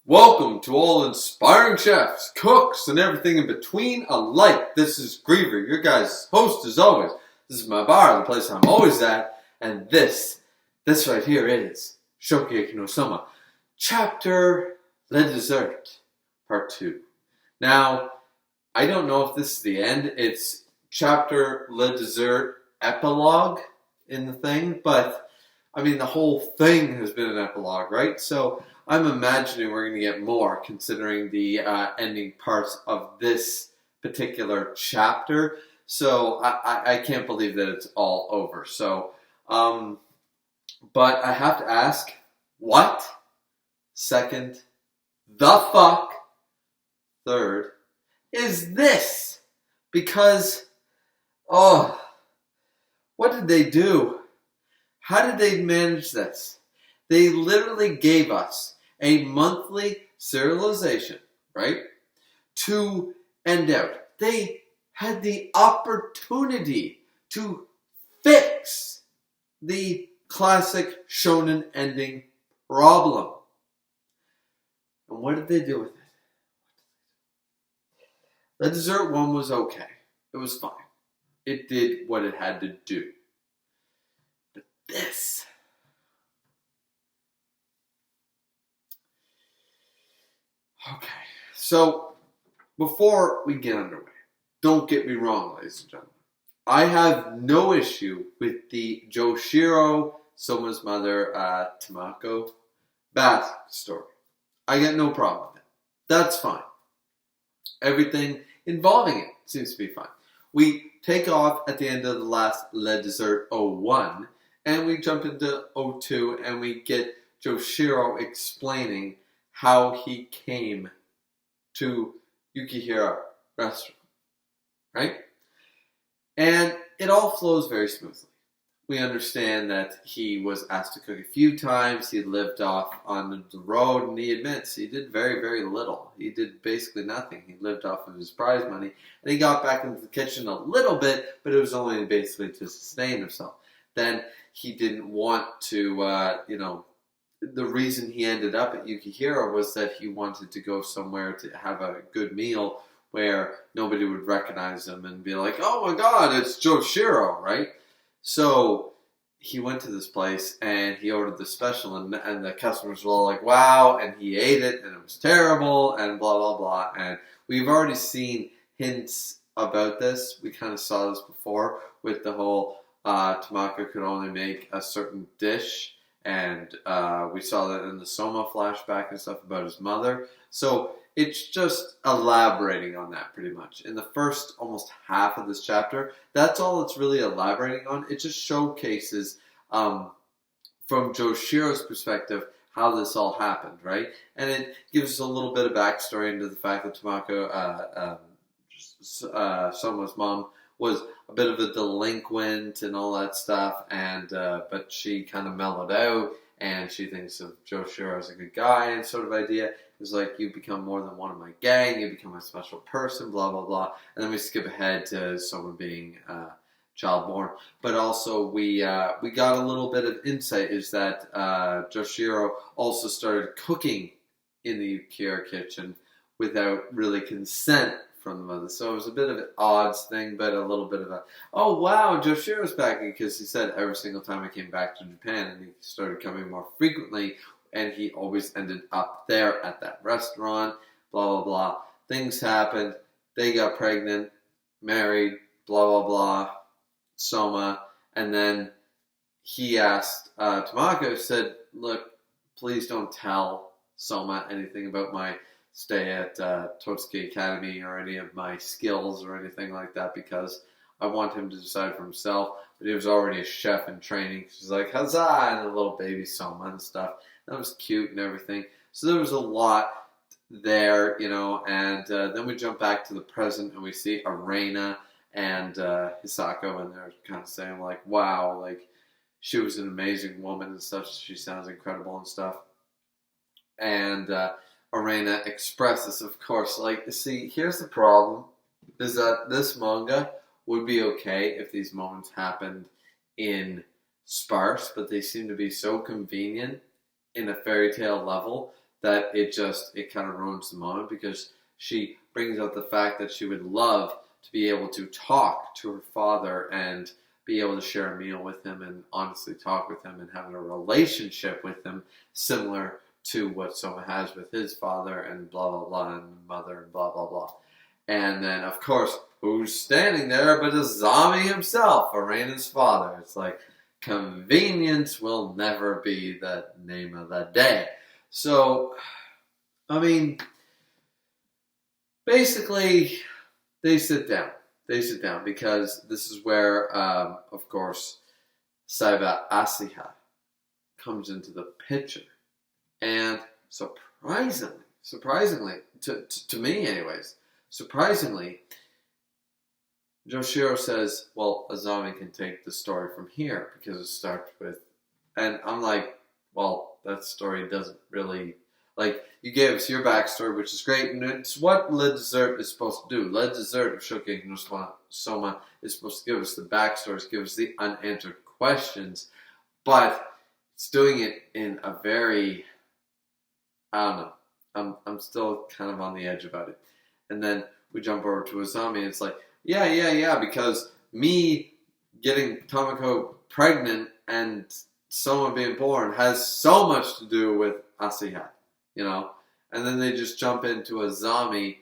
Welcome to all inspiring chefs, cooks, and everything in between alike. This is Griever, your guys' host as always. This is my bar, the place I'm always at, and this right here is Shokugeki no Soma, Chapter Le Dessert, Part 2. Now, I don't know if this is the end. It's Chapter Le Dessert Epilogue in the thing, but I mean, the whole thing has been an epilogue, right? So I'm imagining we're going to get more, considering the ending parts of this particular chapter. So I can't believe that it's all over. So, but I have to ask, what? Second, the fuck? Third, is this? Because, what did they do? How did they manage this? They literally gave us a monthly serialization, right? To end out. They had the opportunity to fix the classic shonen ending problem. And what did they do with it? The dessert one was okay. It was fine. It did what it had to do. But this... Okay, so before we get underway, don't get me wrong, ladies and gentlemen. I have no issue with the Joichiro, Soma's mother, Tamako backstory. I get no problem with it. That's fine. Everything involving it seems to be fine. We take off at the end of the last Le Dessert 01, and we jump into 02, and we get Joichiro explaining how he came to Yukihira restaurant, right? And it all flows very smoothly. We understand that he was asked to cook a few times. He lived off on the road, and he admits he did very, very little. He did basically nothing. He lived off of his prize money, and he got back into the kitchen a little bit, but it was only basically to sustain himself. Then he didn't want to, the reason he ended up at Yukihira was that he wanted to go somewhere to have a good meal where nobody would recognize him and be like, oh my god, it's Joichiro, right? So he went to this place and he ordered the special, and the customers were all like, wow, and he ate it and it was terrible and blah, blah, blah. And we've already seen hints about this. We kind of saw this before with the whole Tamako could only make a certain dish. And we saw that in the Soma flashback and stuff about his mother. So it's just elaborating on that pretty much. In the first almost half of this chapter, that's all it's really elaborating on. It just showcases, from Joishiro's perspective, how this all happened, right? And it gives us a little bit of backstory into the fact that Tamako, Soma's mom, was a bit of a delinquent and all that stuff, and but she kind of mellowed out, and she thinks of Joichiro as a good guy, and sort of idea is like, you become more than one of my gang, you become a special person, blah, blah, blah. And then we skip ahead to someone being child-born. But also, we got a little bit of insight, is that Joichiro also started cooking in the Yukihira kitchen without really consent from the mother. So it was a bit of an odds thing, but a little bit of a, oh wow, Joishiro's back, because he said every single time I came back to Japan, and he started coming more frequently, and he always ended up there at that restaurant, blah, blah, blah. Things happened, they got pregnant, married, blah, blah, blah, Soma, and then he asked Tamako, said, look, please don't tell Soma anything about my stay at Totsuki Academy or any of my skills or anything like that, because I want him to decide for himself. But he was already a chef in training. She's like, huzzah, and a little baby Soma and stuff. That was cute and everything. So there was a lot there, and then we jump back to the present, and we see Arena and Hisako, and they're kind of saying like, wow, like, she was an amazing woman and stuff. She sounds incredible and stuff. And Arena expresses, of course, like, see, here's the problem, is that this manga would be okay if these moments happened in sparse, but they seem to be so convenient in a fairy tale level that it kind of ruins the moment, because she brings up the fact that she would love to be able to talk to her father and be able to share a meal with him and honestly talk with him and have a relationship with him similar to what Soma has with his father and blah blah blah and mother and blah blah blah. And then of course, who's standing there but Asami himself, Arena's father? It's like, convenience will never be the name of the day. So, I mean, basically, they sit down. They sit down because this is where, of course, Saiba Asiha comes into the picture. And surprisingly, to me anyways, surprisingly, Joichiro says, well, Asami can take the story from here because it starts with, and I'm like, well, that story doesn't really, like, you gave us your backstory, which is great, and it's what Le Dessert is supposed to do. Le Dessert of Shokugeki and Soma is supposed to give us the backstories, give us the unanswered questions, but it's doing it in a very, I don't know, I'm still kind of on the edge about it. And then we jump over to Asami, and it's like, yeah, because me getting Tomoko pregnant and Soma being born has so much to do with Asiha, you know? And then they just jump into Asami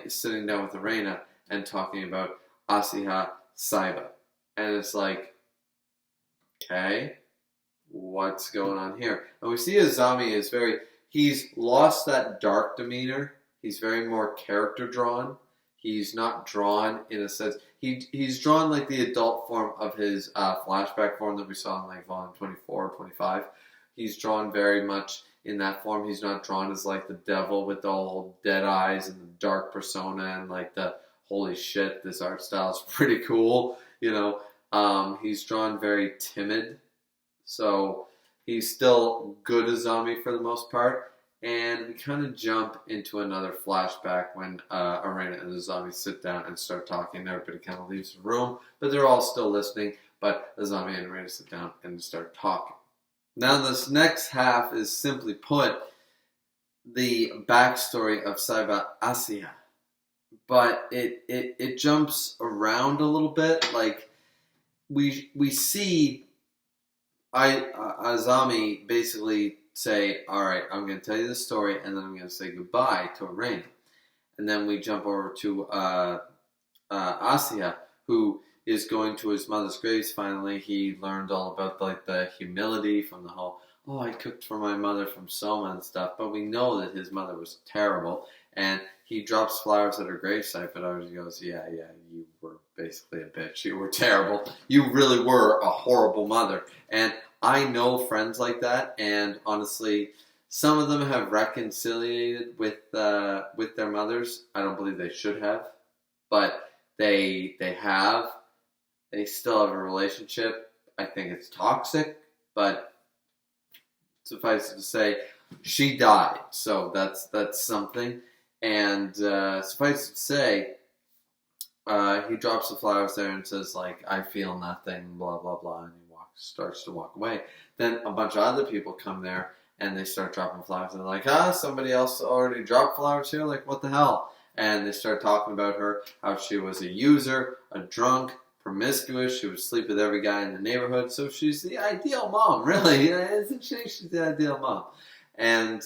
sitting down with Arena and talking about Asiha Saiba. And it's like, okay, what's going on here? And we see Asami is he's lost that dark demeanor. He's very more character drawn. He's not drawn in a sense. He's drawn like the adult form of his flashback form that we saw in like volume 24 or 25. He's drawn very much in that form. He's not drawn as like the devil with the old dead eyes and the dark persona and like the holy shit, this art style is pretty cool, you know. He's drawn very timid. So he's still good Asami for the most part. And we kind of jump into another flashback when Arena and Asami sit down and start talking. Everybody kind of leaves the room, but they're all still listening. But Asami and Arena sit down and start talking. Now this next half is simply put the backstory of Saiba Asiha. But it jumps around a little bit. Like we see Asami basically say, alright, I'm going to tell you the story, and then I'm going to say goodbye to Arena. And then we jump over to Asiha, who is going to his mother's graves finally. He learned all about like the humility from the whole, oh, I cooked for my mother from Soma and stuff, but we know that his mother was terrible, and he drops flowers at her gravesite, but Archie goes, yeah, you were basically a bitch. You were terrible. You really were a horrible mother. And I know friends like that, and honestly, some of them have reconciliated with their mothers. I don't believe they should have, but they have. They still have a relationship. I think it's toxic, but suffice it to say, she died, so that's something. And suffice it to say, he drops the flowers there and says, like, I feel nothing, blah, blah, blah, and he starts to walk away. Then a bunch of other people come there, and they start dropping flowers, and they're like, somebody else already dropped flowers here? Like, what the hell? And they start talking about her, how she was a user, a drunk, promiscuous, she would sleep with every guy in the neighborhood, so she's the ideal mom, really, isn't she? She's the ideal mom. And,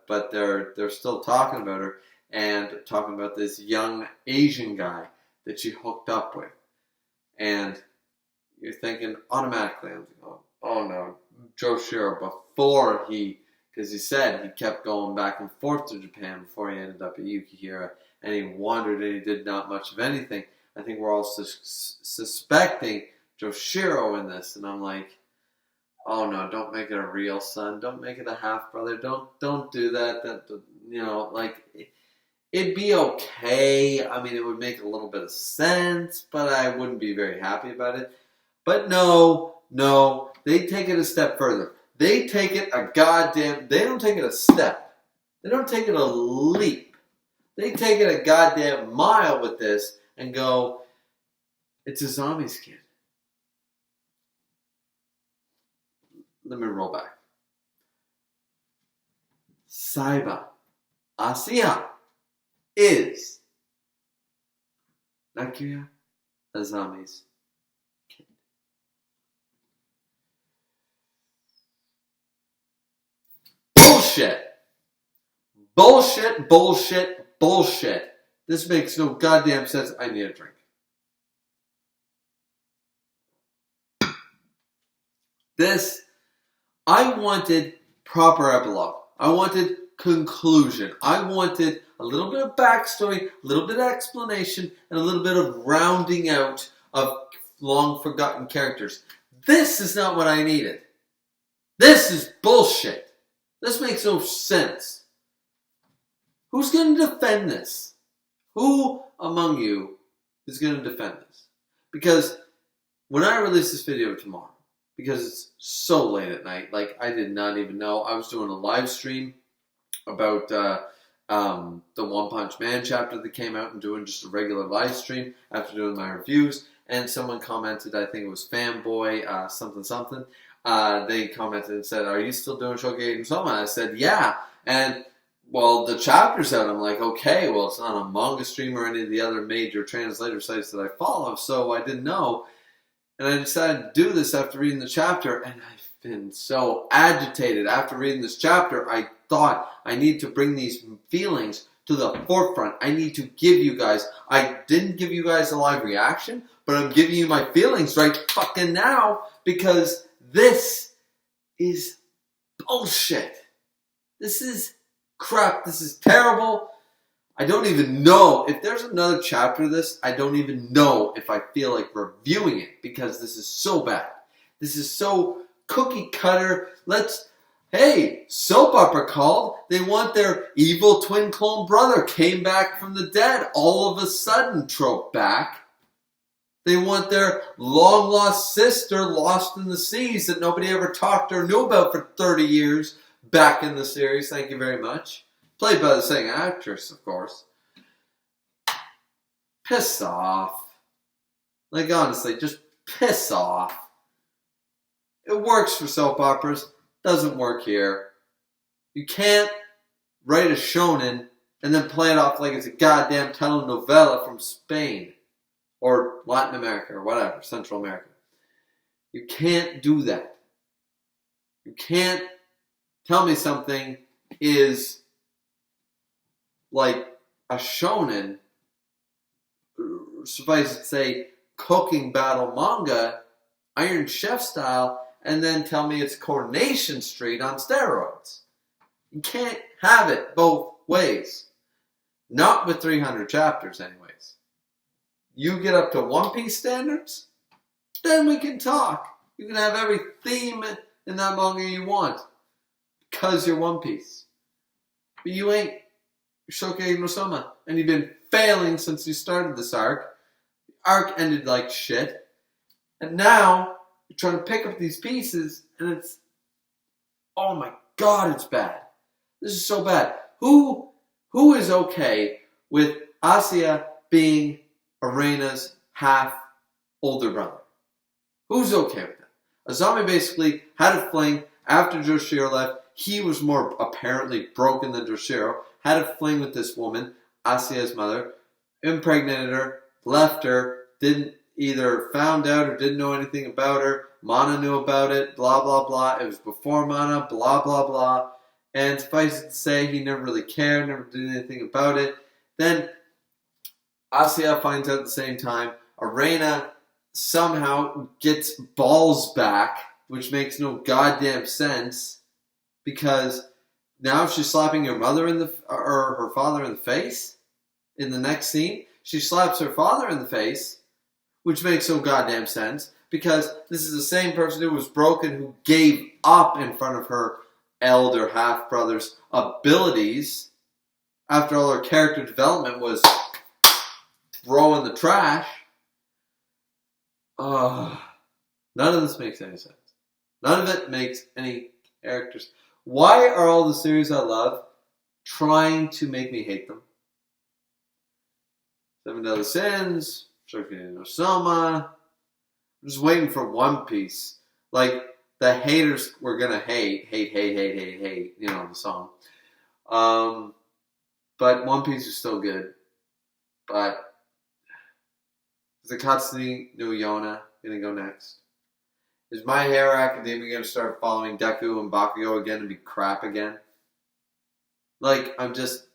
but they're still talking about her, and talking about this young Asian guy that she hooked up with. And you're thinking automatically, I'm thinking, oh no, Joichiro, because he said he kept going back and forth to Japan before he ended up at Yukihira, and he wandered and he did not much of anything. I think we're all suspecting Joichiro in this, and I'm like, oh no, don't make it a real son, don't make it a half brother, don't do that. That, you know, like, it'd be okay. I mean, it would make a little bit of sense, but I wouldn't be very happy about it. But no, they take it a step further. They take it they don't take it a step. They don't take it a leap. They take it a goddamn mile with this and go, it's Asami's kid. Let me roll back. Saiba, Asiya, is Nakia Asami's kid. Bullshit! Bullshit, bullshit, bullshit. This makes no goddamn sense. I need a drink. I wanted proper epilogue. I wanted conclusion. I wanted a little bit of backstory, a little bit of explanation, and a little bit of rounding out of long forgotten characters. This is not what I needed. This is bullshit. This makes no sense. Who's going to defend this? Who among you is going to defend this? Because when I release this video tomorrow, because it's so late at night, like I did not even know. I was doing a live stream about the One Punch Man chapter that came out and doing just a regular live stream after doing my reviews. And someone commented, I think it was Fanboy, something. They commented and said, "Are you still doing Shokugeki and Soma?" I said, "Yeah." And well, the chapter's out. I'm like, okay, well, it's not on Manga Stream or any of the other major translator sites that I follow, so I didn't know. And I decided to do this after reading the chapter, and I've been so agitated. After reading this chapter, I thought I need to bring these feelings to the forefront. I need to give you guys, I didn't give you guys a live reaction, but I'm giving you my feelings right fucking now, because this is bullshit. This is crap. This is terrible. I don't even know if there's another chapter of this. I don't even know if I feel like reviewing it, because this is so bad. This is so cookie cutter. Hey, soap opera called. They want their evil twin clone brother came back from the dead all of a sudden trope back. They want their long lost sister lost in the seas that nobody ever talked or knew about for 30 years back in the series. Thank you very much. Played by the same actress, of course. Piss off. Like, honestly, just piss off. It works for soap operas. Doesn't work here. You can't write a shonen and then play it off like it's a goddamn telenovela from Spain. Or Latin America, or whatever, Central America. You can't do that. You can't tell me something is like a shonen, suffice it to say, cooking battle manga, Iron Chef style, and then tell me it's Coronation Street on steroids. You can't have it both ways. Not with 300 chapters, anyways. You get up to One Piece standards, then we can talk. You can have every theme in that manga you want, because you're One Piece. But you ain't Shokugeki and Soma, and you've been failing since you started this arc. The arc ended like shit, and now you're trying to pick up these pieces, and it's, oh my god, it's bad. This is so bad. Who is okay with Asiya being Arena's half older brother? Who's okay with that? Asami basically had a fling after Joichiro left. He was more apparently broken than Joichiro. Had a fling with this woman, Asiya's mother, impregnated her, left her, didn't either found out or didn't know anything about her. Mana knew about it, blah, blah, blah. It was before Mana, blah, blah, blah. And suffice it to say, he never really cared, never did anything about it. Then Asiya finds out at the same time. Arena somehow gets balls back, which makes no goddamn sense, because now she's slapping her mother or her father in the face. In the next scene, she slaps her father in the face, which makes no goddamn sense, because this is the same person who was broken, who gave up in front of her elder half-brother's abilities after all her character development was thrown in the trash. None of this makes any sense. None of it makes any characters. Why are all the series I love trying to make me hate them? Seven Deadly Sins, Shokugeki and Soma. I'm just waiting for One Piece. Like, the haters were gonna hate. You know the song. But One Piece is still good. But is the Katsuni no Yona gonna go next? Is My Hero Academia gonna start following Deku and Bakugo again and be crap again? Like, I'm just...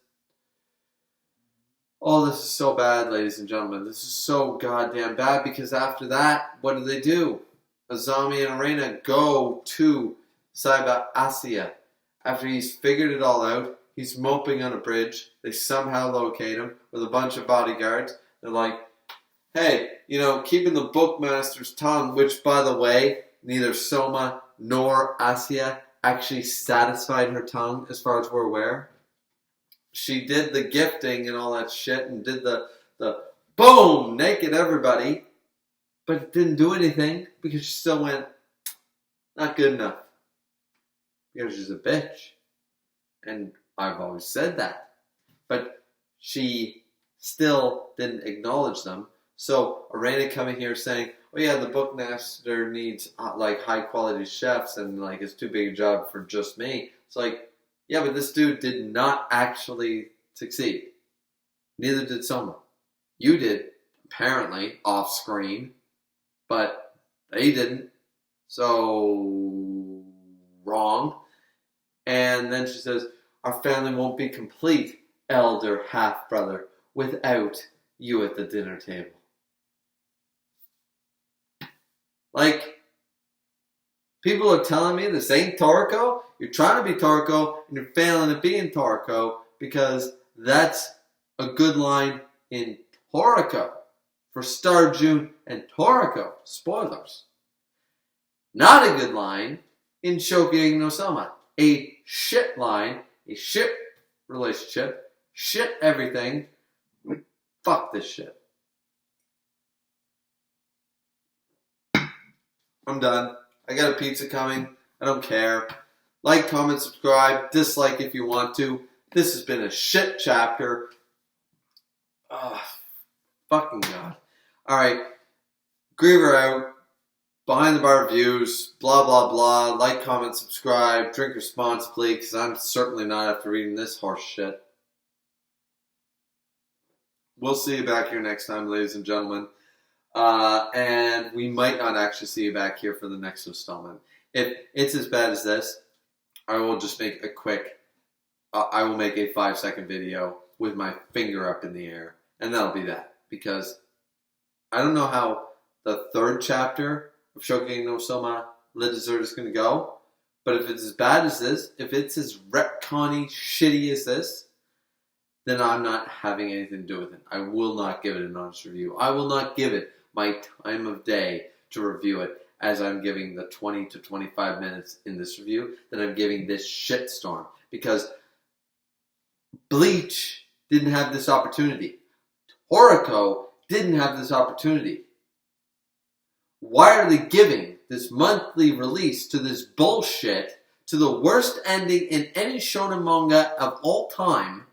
Oh, this is so bad, ladies and gentlemen. This is so goddamn bad because after that, what do? Asami and Arena go to Saiba Asia. After he's figured it all out, he's moping on a bridge. They somehow locate him with a bunch of bodyguards. They're like, hey, keeping the bookmaster's tongue, which, by the way, neither Soma nor Asia actually satisfied her tongue as far as we're aware. She did the gifting and all that shit and did the boom, naked everybody, but it didn't do anything because she still went, not good enough. Because she's a bitch. And I've always said that. But she still didn't acknowledge them. So Arena coming here saying, oh yeah, the bookmaster needs high quality chefs and it's too big a job for just me. It's like, yeah, but this dude did not actually succeed. Neither did Soma. You did, apparently, off screen, but they didn't. So, wrong. And then she says, our family won't be complete, elder half-brother, without you at the dinner table. People are telling me this ain't Toriko. You're trying to be Toriko, and you're failing at being Toriko because that's a good line in Toriko for Star June and Toriko. Spoilers. Not a good line in Shokugeki no Soma. A shit line, a shit relationship, shit everything. Fuck this shit. I'm done. I got a pizza coming. I don't care. Like, comment, subscribe. Dislike if you want to. This has been a shit chapter. Fucking God. Alright. Griever out. Behind the bar views. Blah, blah, blah. Like, comment, subscribe. Drink responsibly, because I'm certainly not after reading this horse shit. We'll see you back here next time, ladies and gentlemen. And we might not actually see you back here for the next installment. If it's as bad as this, I will just make a quick, I will make a 5-second video with my finger up in the air. And that'll be that. Because I don't know how the third chapter of Shokugeki no Soma Lit Dessert is going to go. But if it's as bad as this, if it's as retconny, shitty as this, then I'm not having anything to do with it. I will not give it an honest review. I will not give it my time of day to review it as I'm giving the 20 to 25 minutes in this review that I'm giving this shitstorm. Because Bleach didn't have this opportunity. Toriko didn't have this opportunity. Why are they giving this monthly release to this bullshit, to the worst ending in any shonen manga of all time?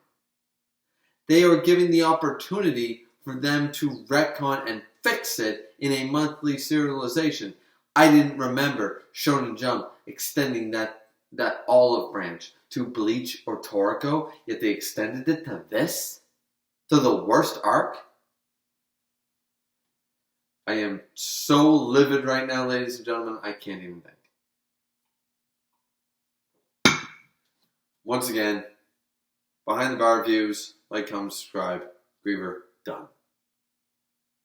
They are giving the opportunity for them to retcon and fix it in a monthly serialization. I didn't remember Shonen Jump extending that olive branch to Bleach or Toriko, yet they extended it to this? To the worst arc? I am so livid right now, ladies and gentlemen, I can't even think. Once again, Behind the Bar Views, like, comment, subscribe. Griever, done.